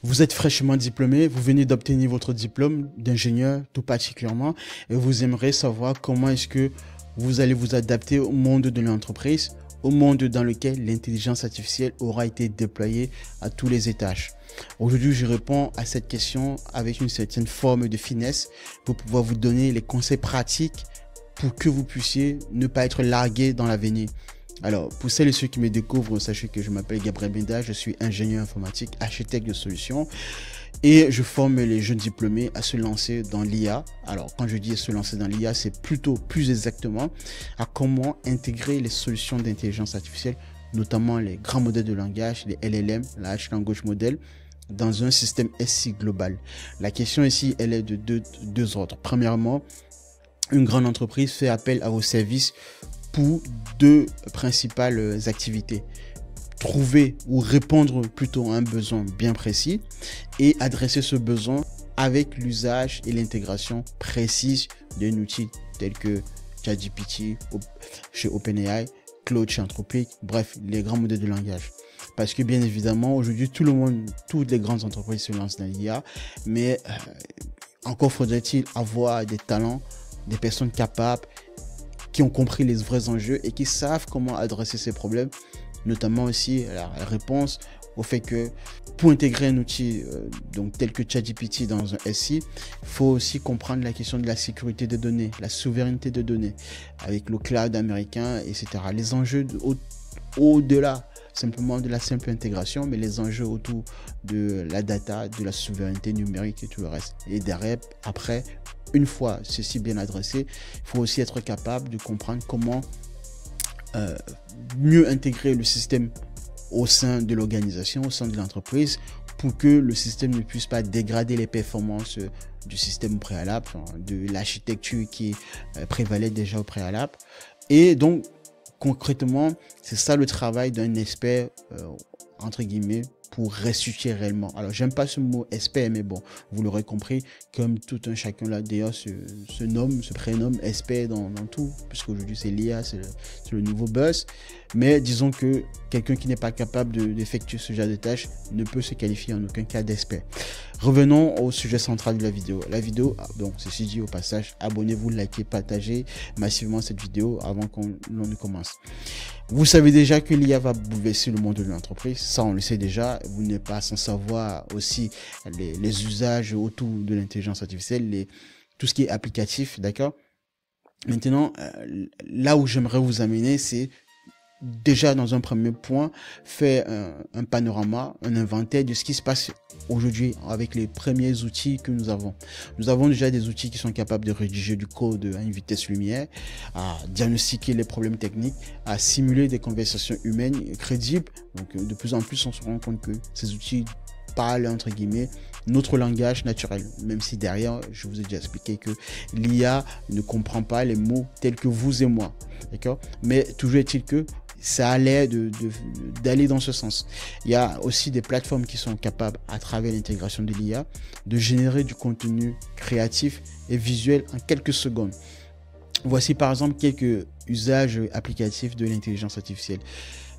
Vous êtes fraîchement diplômé, vous venez d'obtenir votre diplôme d'ingénieur tout particulièrement et vous aimeriez savoir comment est-ce que vous allez vous adapter au monde de l'entreprise, au monde dans lequel l'intelligence artificielle aura été déployée à tous les étages. Aujourd'hui, je réponds à cette question avec une certaine forme de finesse pour pouvoir vous donner les conseils pratiques pour que vous puissiez ne pas être largué dans l'avenir. Alors, pour celles et ceux qui me découvrent, sachez que je m'appelle Gabriel Benda, je suis ingénieur informatique, architecte de solutions et je forme les jeunes diplômés à se lancer dans l'IA. Alors, quand je dis se lancer dans l'IA, c'est plutôt plus exactement à comment intégrer les solutions d'intelligence artificielle, notamment les grands modèles de langage, les LLM, Large Language Model, dans un système SI global. La question ici, elle est de deux ordres. Premièrement, une grande entreprise fait appel à vos services pour deux principales activités. Trouver ou répondre plutôt à un besoin bien précis et adresser ce besoin avec l'usage et l'intégration précise d'un outil tel que ChatGPT chez OpenAI, Claude chez Anthropic, bref, les grands modèles de langage. Parce que bien évidemment, aujourd'hui, toutes les grandes entreprises se lancent dans l'IA, mais encore faudrait-il avoir des talents, des personnes capables, qui ont compris les vrais enjeux et qui savent comment adresser ces problèmes, notamment aussi la réponse au fait que pour intégrer un outil donc tel que ChatGPT dans un SI, il faut aussi comprendre la question de la sécurité des données, la souveraineté des données avec le cloud américain, etc. Les enjeux au-delà simplement de la simple intégration, mais les enjeux autour de la data, de la souveraineté numérique et tout le reste. Et derrière, après, une fois ceci bien adressé, il faut aussi être capable de comprendre comment mieux intégrer le système au sein de l'organisation, au sein de l'entreprise, pour que le système ne puisse pas dégrader les performances du système préalable, de l'architecture qui prévalait déjà au préalable. Et donc, concrètement, c'est ça le travail d'un expert, entre guillemets, pour restituer réellement. Alors, j'aime pas ce mot expert, mais bon, vous l'aurez compris, comme tout un chacun là, d'ailleurs, se prénomme expert dans tout, puisqu'aujourd'hui c'est l'IA, c'est le nouveau buzz. Mais disons que quelqu'un qui n'est pas capable d'effectuer ce genre de tâches ne peut se qualifier en aucun cas d'expert. Revenons au sujet central de la vidéo. La vidéo, donc ceci dit au passage, abonnez-vous, likez, partagez massivement cette vidéo avant qu'on ne commence. Vous savez déjà que l'IA va bouleverser le monde de l'entreprise, ça on le sait déjà. Vous n'êtes pas sans savoir aussi les usages autour de l'intelligence artificielle, tout ce qui est applicatif, d'accord? Maintenant, là où j'aimerais vous amener, c'est déjà dans un premier point, faire un panorama, un inventaire de ce qui se passe aujourd'hui avec les premiers outils que nous avons. Nous avons déjà des outils qui sont capables de rédiger du code à une vitesse lumière, à diagnostiquer les problèmes techniques, à simuler des conversations humaines crédibles. Donc de plus en plus, on se rend compte que ces outils parlent, entre guillemets, notre langage naturel, même si derrière, je vous ai déjà expliqué que l'IA ne comprend pas les mots tels que vous et moi, d'accord? Mais toujours est-il que ça a l'air d'aller dans ce sens. Il y a aussi des plateformes qui sont capables, à travers l'intégration de l'IA, de générer du contenu créatif et visuel en quelques secondes. Voici par exemple quelques usages applicatifs de l'intelligence artificielle.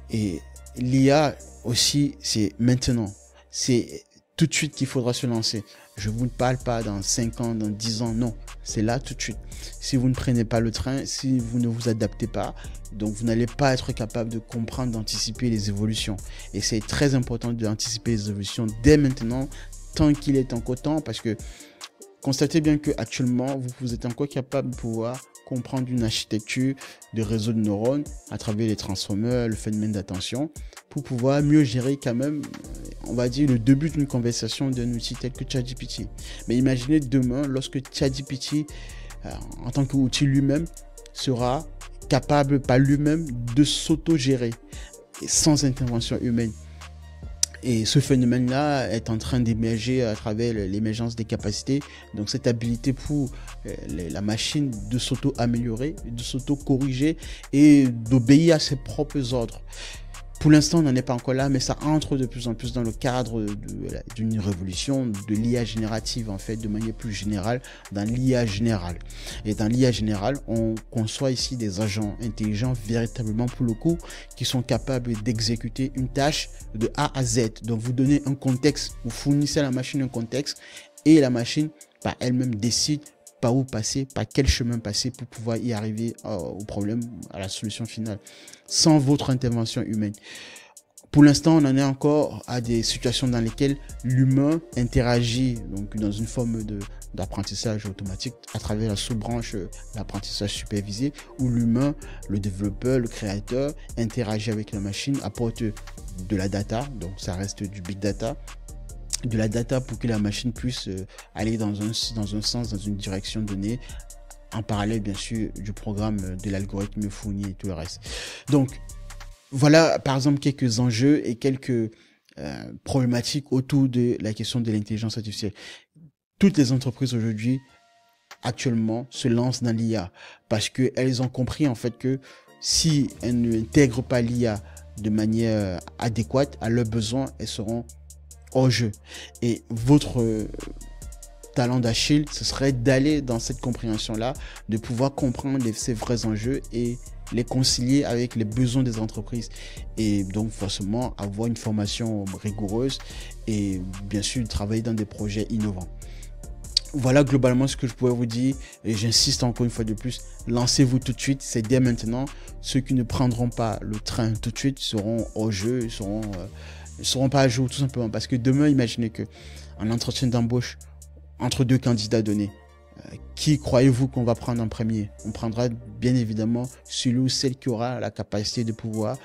Et l'IA aussi, c'est maintenant. C'est tout de suite qu'il faudra se lancer. Je ne vous parle pas dans 5 ans, dans 10 ans, non. C'est là tout de suite. Si vous ne prenez pas le train, si vous ne vous adaptez pas, donc vous n'allez pas être capable de comprendre, d'anticiper les évolutions. Et c'est très important d'anticiper les évolutions dès maintenant, tant qu'il est encore temps, parce que constatez bien qu'actuellement, vous êtes encore capable de pouvoir comprendre une architecture de réseau de neurones à travers les transformers, le phénomène d'attention, pour pouvoir mieux gérer quand même, on va dire, le début d'une conversation d'un outil tel que ChatGPT. Mais imaginez demain, lorsque ChatGPT, en tant qu'outil lui-même, sera capable par lui-même de s'auto-gérer sans intervention humaine. Et ce phénomène-là est en train d'émerger à travers l'émergence des capacités. Donc cette habilité pour la machine de s'auto-améliorer, de s'auto-corriger et d'obéir à ses propres ordres. Pour l'instant, on n'en est pas encore là, mais ça entre de plus en plus dans le cadre d'une révolution de l'IA générative, en fait, de manière plus générale, dans l'IA générale. Et dans l'IA générale, on conçoit ici des agents intelligents véritablement pour le coup, qui sont capables d'exécuter une tâche de A à Z. Donc, vous donnez un contexte, vous fournissez à la machine un contexte, et la machine, par elle-même, décide par où passer, par quel chemin passer pour pouvoir y arriver au problème, à la solution finale, sans votre intervention humaine. Pour l'instant, on en est encore à des situations dans lesquelles l'humain interagit donc dans une forme d'apprentissage automatique à travers la sous-branche l'apprentissage supervisé, où l'humain, le développeur, le créateur, interagit avec la machine, apporte de la data, donc ça reste du big data, de la data pour que la machine puisse aller dans un sens, dans une direction donnée, en parallèle bien sûr du programme, de l'algorithme fourni et tout le reste. Donc voilà par exemple quelques enjeux et quelques problématiques autour de la question de l'intelligence artificielle. Toutes les entreprises aujourd'hui actuellement se lancent dans l'IA parce qu'elles ont compris en fait que si elles n'intègrent pas l'IA de manière adéquate à leurs besoins, elles seront hors jeu. Et votre talent d'Achille, ce serait d'aller dans cette compréhension-là, de pouvoir comprendre ces vrais enjeux et les concilier avec les besoins des entreprises. Et donc forcément avoir une formation rigoureuse et bien sûr travailler dans des projets innovants. Voilà globalement ce que je pourrais vous dire et j'insiste encore une fois de plus, lancez-vous tout de suite, c'est dès maintenant. Ceux qui ne prendront pas le train tout de suite seront hors jeu, ils seront pas à jour tout simplement parce que demain, imaginez que un entretien d'embauche entre deux candidats donnés, qui croyez-vous qu'on va prendre en premier? On prendra bien évidemment celui ou celle qui aura la capacité de pouvoir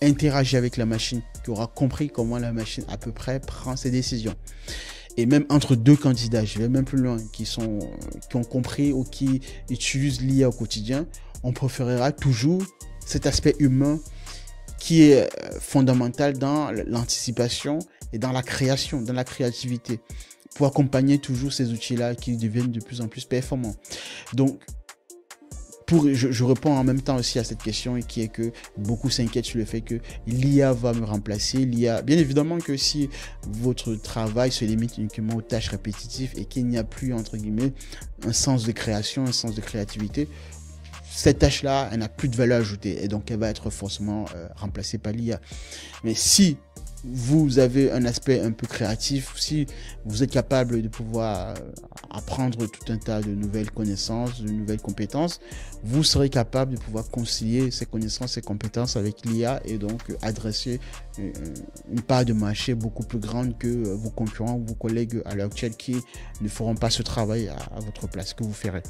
interagir avec la machine, qui aura compris comment la machine à peu près prend ses décisions. Et même entre deux candidats, je vais même plus loin, qui ont compris ou qui utilisent l'IA au quotidien, on préférera toujours cet aspect humain qui est fondamental dans l'anticipation et dans la création, dans la créativité, pour accompagner toujours ces outils-là qui deviennent de plus en plus performants. Donc, je réponds en même temps aussi à cette question et qui est que beaucoup s'inquiètent sur le fait que l'IA va me remplacer. L'IA, bien évidemment que si votre travail se limite uniquement aux tâches répétitives et qu'il n'y a plus, entre guillemets, un sens de création, un sens de créativité, cette tâche-là, elle n'a plus de valeur ajoutée et donc elle va être forcément remplacée par l'IA. Mais si vous avez un aspect un peu créatif, si vous êtes capable de pouvoir apprendre tout un tas de nouvelles connaissances, de nouvelles compétences, vous serez capable de pouvoir concilier ces connaissances et compétences avec l'IA et donc adresser une part de marché beaucoup plus grande que vos concurrents ou vos collègues à l'heure actuelle qui ne feront pas ce travail à votre place, que vous ferez.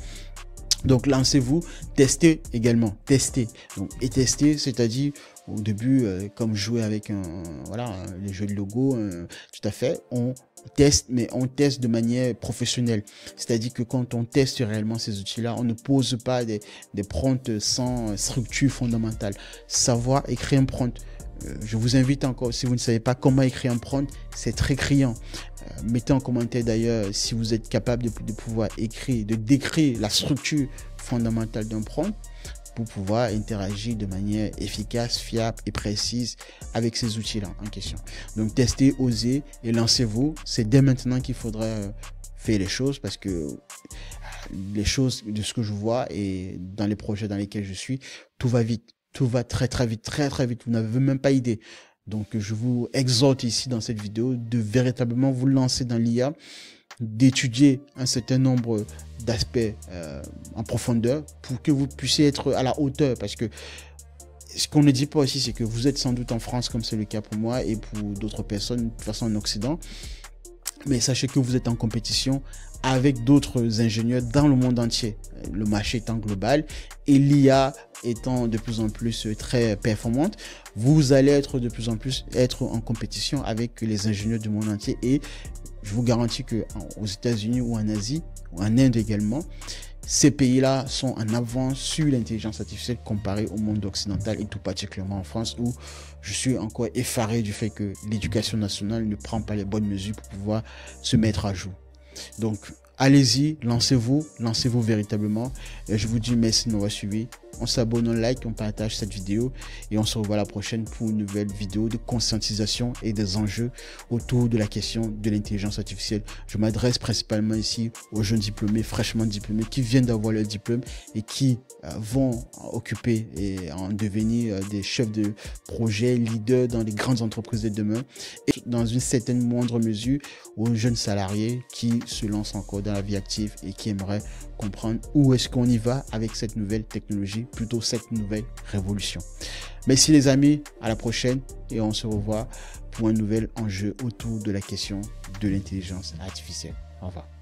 Donc lancez-vous, testez également, testez. Donc, et tester, c'est-à-dire au début, comme jouer avec les jeux de logo, tout à fait, on teste, mais on teste de manière professionnelle. C'est-à-dire que quand on teste réellement ces outils-là, on ne pose pas des prompts sans structure fondamentale. Savoir écrire un prompt. Je vous invite encore, si vous ne savez pas comment écrire un prompt, c'est très criant. Mettez en commentaire d'ailleurs si vous êtes capable de pouvoir écrire, de décrire la structure fondamentale d'un prompt pour pouvoir interagir de manière efficace, fiable et précise avec ces outils-là en question. Donc testez, osez et lancez-vous. C'est dès maintenant qu'il faudrait faire les choses parce que les choses de ce que je vois et dans les projets dans lesquels je suis, tout va vite. Tout va très très vite, très très vite. Vous n'avez même pas idée. Donc je vous exhorte ici dans cette vidéo de véritablement vous lancer dans l'IA, d'étudier un certain nombre d'aspects en profondeur pour que vous puissiez être à la hauteur. Parce que ce qu'on ne dit pas aussi, c'est que vous êtes sans doute en France comme c'est le cas pour moi et pour d'autres personnes, de toute façon en Occident. Mais sachez que vous êtes en compétition avec d'autres ingénieurs dans le monde entier. Le marché étant global et l'IA étant de plus en plus très performante, vous allez être de plus en plus en compétition avec les ingénieurs du monde entier. Et je vous garantis que aux États-Unis ou en Asie ou en Inde également, ces pays-là sont en avance sur l'intelligence artificielle comparé au monde occidental et tout particulièrement en France où je suis encore effaré du fait que l'éducation nationale ne prend pas les bonnes mesures pour pouvoir se mettre à jour. Donc, allez-y, lancez-vous véritablement. Et je vous dis merci de m'avoir suivi. On s'abonne, on like, on partage cette vidéo et on se revoit la prochaine pour une nouvelle vidéo de conscientisation et des enjeux autour de la question de l'intelligence artificielle. Je m'adresse principalement ici aux jeunes diplômés, fraîchement diplômés, qui viennent d'avoir leur diplôme et qui vont occuper et en devenir des chefs de projet, leaders dans les grandes entreprises de demain, et dans une certaine moindre mesure aux jeunes salariés qui se lancent encore dans la vie active et qui aimeraient comprendre où est-ce qu'on y va avec cette nouvelle technologie, plutôt cette nouvelle révolution. Merci les amis, à la prochaine et on se revoit pour un nouvel enjeu autour de la question de l'intelligence artificielle. Au revoir.